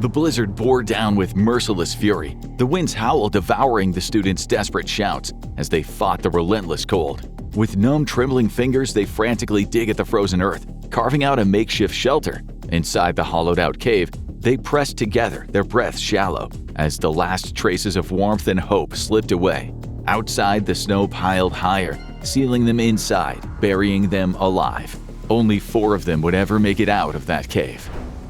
The blizzard bore down with merciless fury, the winds howl devouring the students' desperate shouts as they fought the relentless cold. With numb, trembling fingers, they frantically dig at the frozen earth, carving out a makeshift shelter. Inside the hollowed-out cave, they pressed together, their breaths shallow, as the last traces of warmth and hope slipped away. Outside, the snow piled higher, sealing them inside, burying them alive. Only 4 of them would ever make it out of that cave.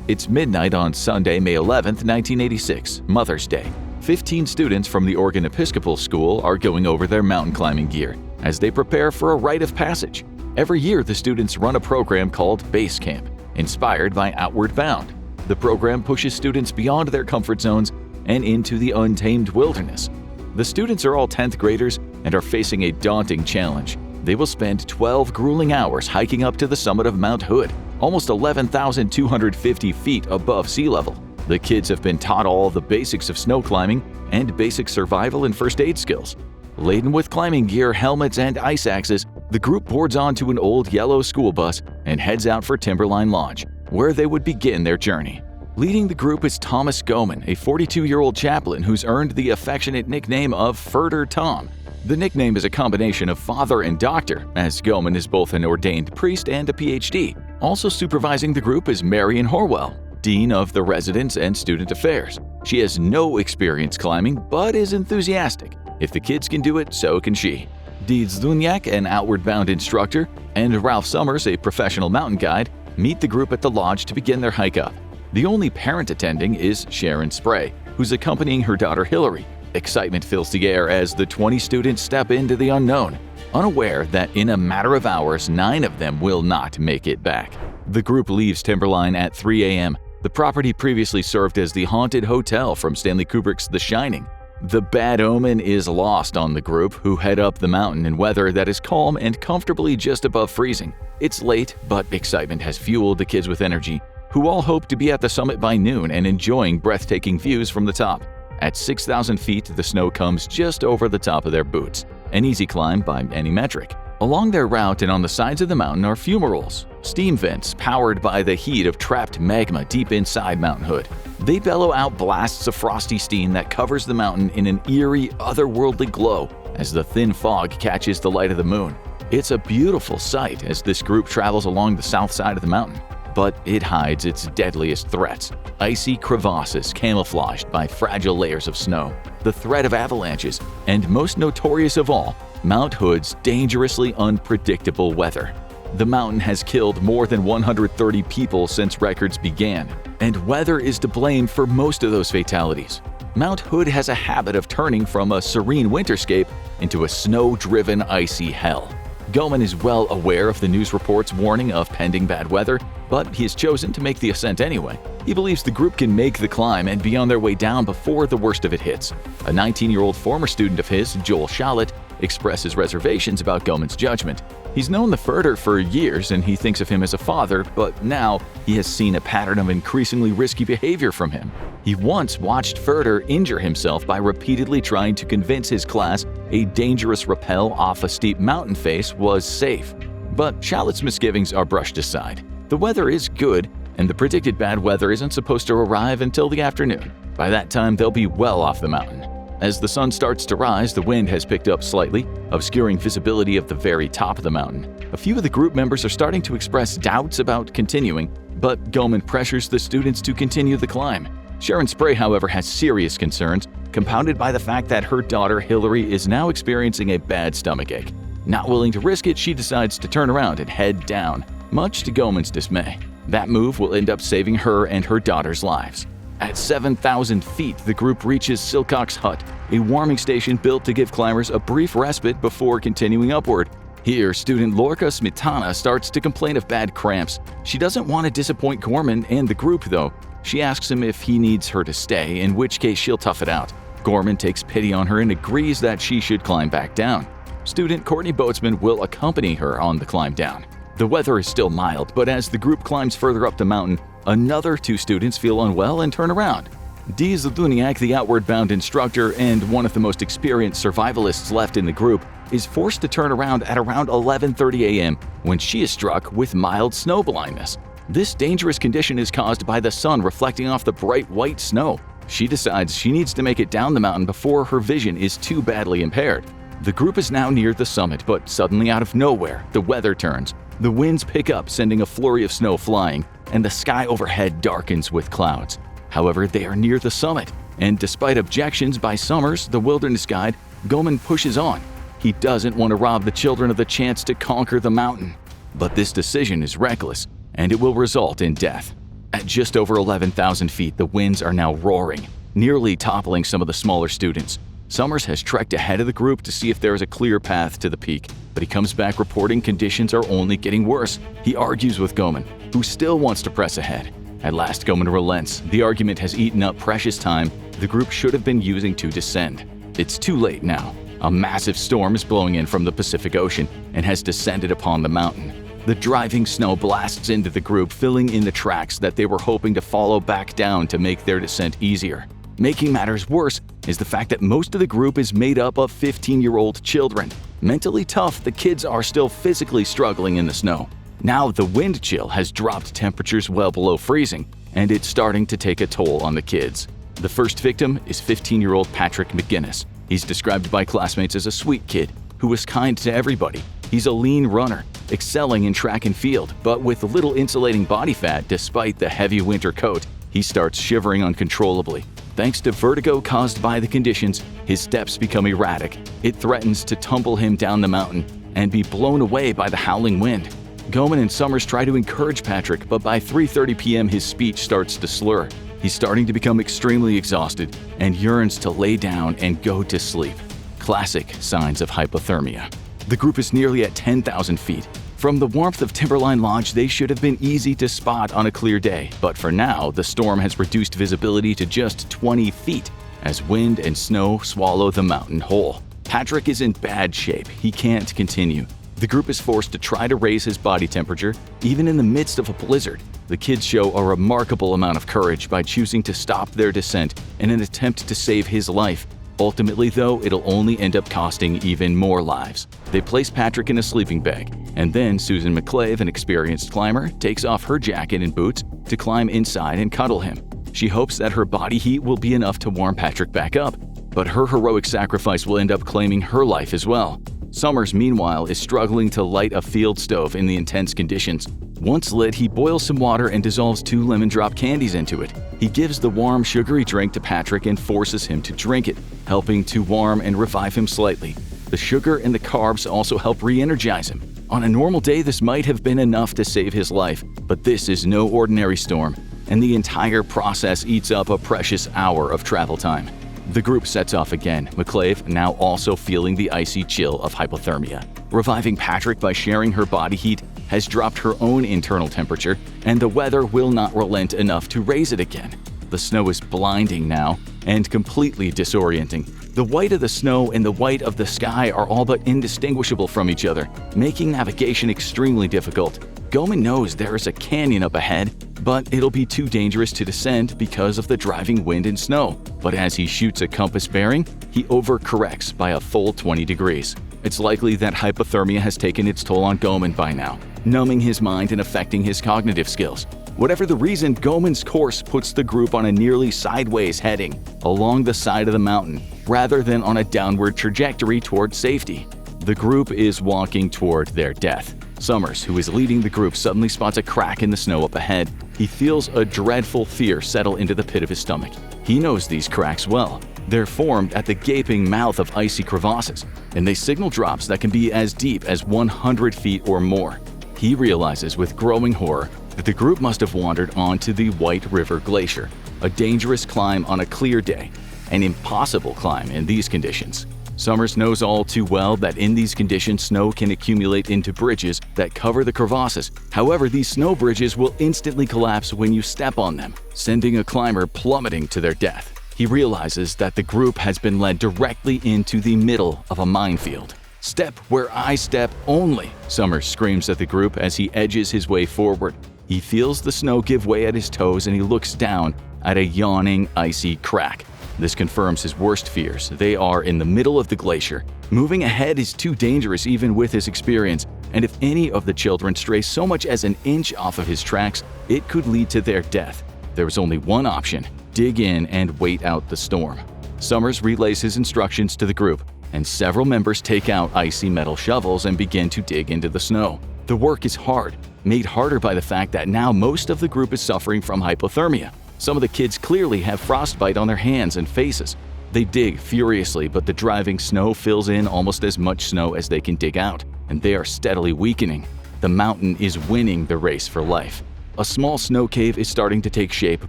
It's midnight on Sunday, May 11, 1986, Mother's Day. 15 students from the Oregon Episcopal School are going over their mountain climbing gear as they prepare for a rite of passage. Every year, the students run a program called Base Camp, inspired by Outward Bound. The program pushes students beyond their comfort zones and into the untamed wilderness. The students are all 10th graders and are facing a daunting challenge. They will spend 12 grueling hours hiking up to the summit of Mount Hood, almost 11,250 feet above sea level. The kids have been taught all the basics of snow climbing and basic survival and first aid skills. Laden with climbing gear, helmets, and ice axes, the group boards onto an old yellow school bus and heads out for Timberline Lodge, where they would begin their journey. Leading the group is Thomas Goman, a 42-year-old chaplain who's earned the affectionate nickname of Furter Tom. The nickname is a combination of father and doctor, as Goman is both an ordained priest and a PhD. Also supervising the group is Marion Horwell, Dean of the Residence and Student Affairs. She has no experience climbing, but is enthusiastic. If the kids can do it, so can she. Deeds Dunyak, an Outward Bound instructor, and Ralph Summers, a professional mountain guide, meet the group at the lodge to begin their hike up. The only parent attending is Sharon Spray, who's accompanying her daughter Hillary. Excitement fills the air as the 20 students step into the unknown, unaware that in a matter of hours, 9 of them will not make it back. The group leaves Timberline at 3 a.m. The property previously served as the haunted hotel from Stanley Kubrick's The Shining. The bad omen is lost on the group, who head up the mountain in weather that is calm and comfortably just above freezing. It's late, but excitement has fueled the kids with energy, who all hope to be at the summit by noon and enjoying breathtaking views from the top. At 6,000 feet, the snow comes just over the top of their boots, an easy climb by any metric. Along their route and on the sides of the mountain are fumaroles, steam vents powered by the heat of trapped magma deep inside Mount Hood. They bellow out blasts of frosty steam that covers the mountain in an eerie, otherworldly glow as the thin fog catches the light of the moon. It's a beautiful sight as this group travels along the south side of the mountain, but it hides its deadliest threats: icy crevasses camouflaged by fragile layers of snow, the threat of avalanches, and most notorious of all, Mount Hood's dangerously unpredictable weather. The mountain has killed more than 130 people since records began, and weather is to blame for most of those fatalities. Mount Hood has a habit of turning from a serene winterscape into a snow-driven icy hell. Goman is well aware of the news reports warning of pending bad weather, but he has chosen to make the ascent anyway. He believes the group can make the climb and be on their way down before the worst of it hits. A 19-year-old former student of his, Joel Shalit, expresses reservations about Goman's judgment. He's known the Furter for years and he thinks of him as a father, but now he has seen a pattern of increasingly risky behavior from him. He once watched Furter injure himself by repeatedly trying to convince his class a dangerous rappel off a steep mountain face was safe. But Shalit's misgivings are brushed aside. The weather is good, and the predicted bad weather isn't supposed to arrive until the afternoon. By that time, they'll be well off the mountain. As the sun starts to rise, the wind has picked up slightly, obscuring visibility of the very top of the mountain. A few of the group members are starting to express doubts about continuing, but Goman pressures the students to continue the climb. Sharon Spray, however, has serious concerns, compounded by the fact that her daughter Hillary is now experiencing a bad stomachache. Not willing to risk it, she decides to turn around and head down, much to Goman's dismay. That move will end up saving her and her daughter's lives. At 7,000 feet, the group reaches Silcock's Hut, a warming station built to give climbers a brief respite before continuing upward. Here, student Lorca Smetana starts to complain of bad cramps. She doesn't want to disappoint Gorman and the group, though. She asks him if he needs her to stay, in which case she'll tough it out. Gorman takes pity on her and agrees that she should climb back down. Student Courtney Boatsman will accompany her on the climb down. The weather is still mild, but as the group climbs further up the mountain, another 2 students feel unwell and turn around. Dee Zduniak, the Outward Bound instructor and one of the most experienced survivalists left in the group, is forced to turn around at around 11:30 a.m. when she is struck with mild snow blindness. This dangerous condition is caused by the sun reflecting off the bright white snow. She decides she needs to make it down the mountain before her vision is too badly impaired. The group is now near the summit, but suddenly out of nowhere, the weather turns. The winds pick up, sending a flurry of snow flying, and the sky overhead darkens with clouds. However, they are near the summit, and despite objections by Summers, the wilderness guide, Goman pushes on. He doesn't want to rob the children of the chance to conquer the mountain. But this decision is reckless, and it will result in death. At just over 11,000 feet, the winds are now roaring, nearly toppling some of the smaller students. Summers has trekked ahead of the group to see if there is a clear path to the peak, but he comes back reporting conditions are only getting worse. He argues with Goman, who still wants to press ahead. At last, Goman relents. The argument has eaten up precious time the group should have been using to descend. It's too late now. A massive storm is blowing in from the Pacific Ocean and has descended upon the mountain. The driving snow blasts into the group, filling in the tracks that they were hoping to follow back down to make their descent easier. Making matters worse is the fact that most of the group is made up of 15-year-old children. Mentally tough, the kids are still physically struggling in the snow. Now the wind chill has dropped temperatures well below freezing, and it's starting to take a toll on the kids. The first victim is 15-year-old Patrick McGinnis. He's described by classmates as a sweet kid who was kind to everybody. He's a lean runner, excelling in track and field, but with little insulating body fat despite the heavy winter coat. He starts shivering uncontrollably. Thanks to vertigo caused by the conditions, his steps become erratic. It threatens to tumble him down the mountain and be blown away by the howling wind. Goman and Summers try to encourage Patrick, but by 3:30 p.m. his speech starts to slur. He's starting to become extremely exhausted and yearns to lay down and go to sleep. Classic signs of hypothermia. The group is nearly at 10,000 feet. From the warmth of Timberline Lodge, they should have been easy to spot on a clear day, but for now, the storm has reduced visibility to just 20 feet as wind and snow swallow the mountain whole. Patrick is in bad shape. He can't continue. The group is forced to try to raise his body temperature, even in the midst of a blizzard. The kids show a remarkable amount of courage by choosing to stop their descent in an attempt to save his life. Ultimately, though, it'll only end up costing even more lives. They place Patrick in a sleeping bag, and then Susan McClave, an experienced climber, takes off her jacket and boots to climb inside and cuddle him. She hopes that her body heat will be enough to warm Patrick back up, but her heroic sacrifice will end up claiming her life as well. Summers, meanwhile, is struggling to light a field stove in the intense conditions. Once lit, he boils some water and dissolves 2 lemon drop candies into it. He gives the warm, sugary drink to Patrick and forces him to drink it, helping to warm and revive him slightly. The sugar and the carbs also help re-energize him. On a normal day, this might have been enough to save his life, but this is no ordinary storm, and the entire process eats up a precious hour of travel time. The group sets off again, McClave now also feeling the icy chill of hypothermia. Reviving Patrick by sharing her body heat has dropped her own internal temperature, and the weather will not relent enough to raise it again. The snow is blinding now and completely disorienting. The white of the snow and the white of the sky are all but indistinguishable from each other, making navigation extremely difficult. Goman knows there is a canyon up ahead, but it'll be too dangerous to descend because of the driving wind and snow. But as he shoots a compass bearing, he overcorrects by a full 20 degrees. It's likely that hypothermia has taken its toll on Goman by now, numbing his mind and affecting his cognitive skills. Whatever the reason, Goman's course puts the group on a nearly sideways heading along the side of the mountain, rather than on a downward trajectory toward safety. The group is walking toward their death. Summers, who is leading the group, suddenly spots a crack in the snow up ahead. He feels a dreadful fear settle into the pit of his stomach. He knows these cracks well. They're formed at the gaping mouth of icy crevasses, and they signal drops that can be as deep as 100 feet or more. He realizes with growing horror that the group must have wandered onto the White River Glacier, a dangerous climb on a clear day, an impossible climb in these conditions. Summers knows all too well that in these conditions, snow can accumulate into bridges that cover the crevasses. However, these snow bridges will instantly collapse when you step on them, sending a climber plummeting to their death. He realizes that the group has been led directly into the middle of a minefield. "Step where I step only," Summers screams at the group as he edges his way forward. He feels the snow give way at his toes and he looks down at a yawning, icy crack. This confirms his worst fears. They are in the middle of the glacier. Moving ahead is too dangerous even with his experience, and if any of the children stray so much as an inch off of his tracks, it could lead to their death. There was only one option: dig in and wait out the storm. Summers relays his instructions to the group, and several members take out icy metal shovels and begin to dig into the snow. The work is hard, made harder by the fact that now most of the group is suffering from hypothermia. Some of the kids clearly have frostbite on their hands and faces. They dig furiously, but the driving snow fills in almost as much snow as they can dig out, and they are steadily weakening. The mountain is winning the race for life. A small snow cave is starting to take shape,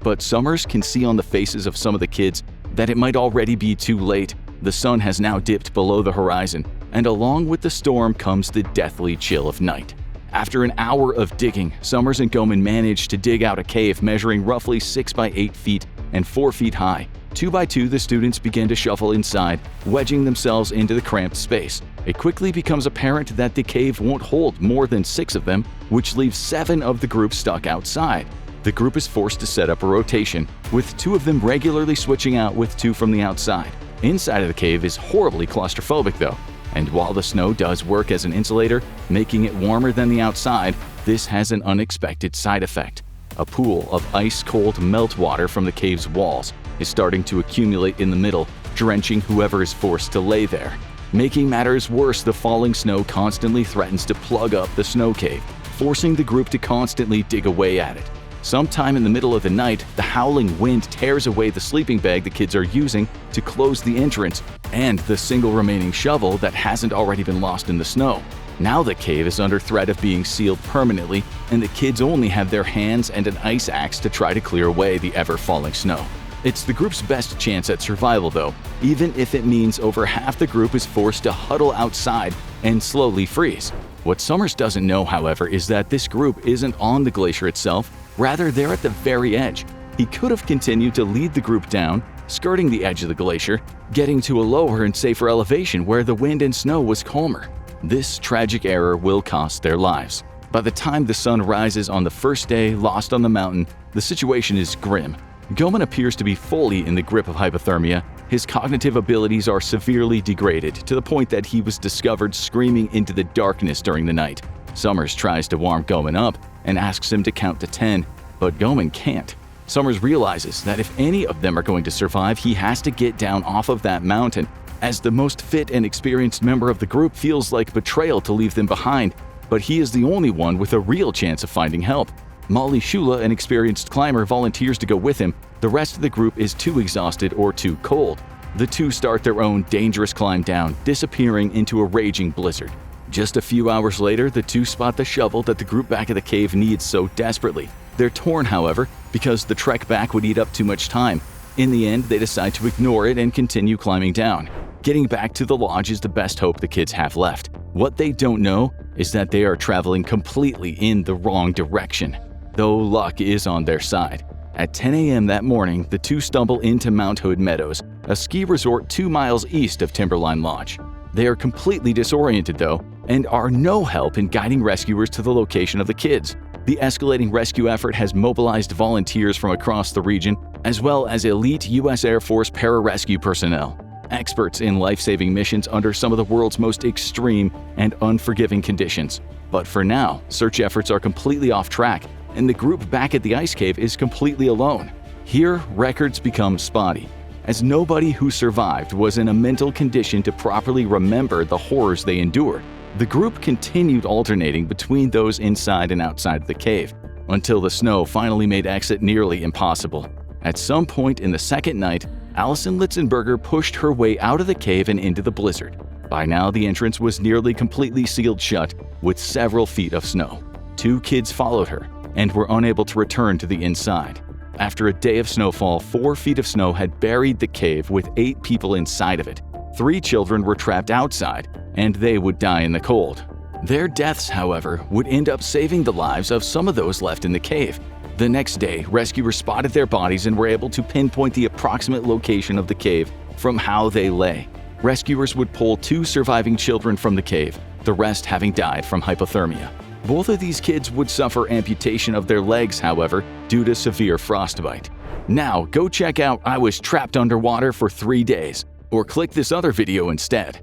but Summers can see on the faces of some of the kids that it might already be too late. The sun has now dipped below the horizon, and along with the storm comes the deathly chill of night. After an hour of digging, Summers and Goman manage to dig out a cave measuring roughly 6 by 8 feet and 4 feet high. 2 by 2, the students begin to shuffle inside, wedging themselves into the cramped space. It quickly becomes apparent that the cave won't hold more than 6 of them, which leaves 7 of the group stuck outside. The group is forced to set up a rotation, with 2 of them regularly switching out with 2 from the outside. Inside of the cave is horribly claustrophobic though, and while the snow does work as an insulator, making it warmer than the outside, this has an unexpected side effect. A pool of ice-cold meltwater from the cave's walls is starting to accumulate in the middle, drenching whoever is forced to lay there. Making matters worse, the falling snow constantly threatens to plug up the snow cave, forcing the group to constantly dig away at it. Sometime in the middle of the night, the howling wind tears away the sleeping bag the kids are using to close the entrance and the single remaining shovel that hasn't already been lost in the snow. Now the cave is under threat of being sealed permanently, and the kids only have their hands and an ice axe to try to clear away the ever-falling snow. It's the group's best chance at survival though, even if it means over half the group is forced to huddle outside and slowly freeze. What Summers doesn't know, however, is that this group isn't on the glacier itself, rather they're at the very edge. He could have continued to lead the group down, skirting the edge of the glacier, getting to a lower and safer elevation where the wind and snow was calmer. This tragic error will cost their lives. By the time the sun rises on the first day lost on the mountain, the situation is grim. Goman appears to be fully in the grip of hypothermia. His cognitive abilities are severely degraded to the point that he was discovered screaming into the darkness during the night. Summers tries to warm Goman up and asks him to count to 10, but Goman can't. Summers realizes that if any of them are going to survive, he has to get down off of that mountain. As the most fit and experienced member of the group, feels like betrayal to leave them behind, but he is the only one with a real chance of finding help. Molly Shula, an experienced climber, volunteers to go with him. The rest of the group is too exhausted or too cold. The two start their own dangerous climb down, disappearing into a raging blizzard. Just a few hours later, the two spot the shovel that the group back of the cave needs so desperately. They're torn, however, because the trek back would eat up too much time. In the end, they decide to ignore it and continue climbing down. Getting back to the lodge is the best hope the kids have left. What they don't know is that they are traveling completely in the wrong direction, though luck is on their side. At 10 a.m. that morning, the two stumble into Mount Hood Meadows, a ski resort 2 miles east of Timberline Lodge. They are completely disoriented though, and are no help in guiding rescuers to the location of the kids. The escalating rescue effort has mobilized volunteers from across the region, as well as elite U.S. Air Force pararescue personnel, experts in life-saving missions under some of the world's most extreme and unforgiving conditions. But for now, search efforts are completely off track, and the group back at the ice cave is completely alone. Here, records become spotty, as nobody who survived was in a mental condition to properly remember the horrors they endured. The group continued alternating between those inside and outside the cave, until the snow finally made exit nearly impossible. At some point in the second night, Allison Litzenberger pushed her way out of the cave and into the blizzard. By now, the entrance was nearly completely sealed shut, with several feet of snow. 2 kids followed her, and were unable to return to the inside. After a day of snowfall, 4 feet of snow had buried the cave with 8 people inside of it. 3 children were trapped outside, and they would die in the cold. Their deaths, however, would end up saving the lives of some of those left in the cave. The next day, rescuers spotted their bodies and were able to pinpoint the approximate location of the cave from how they lay. Rescuers would pull 2 surviving children from the cave, the rest having died from hypothermia. Both of these kids would suffer amputation of their legs, however, due to severe frostbite. Now, go check out I Was Trapped Underwater for 3 Days, or click this other video instead.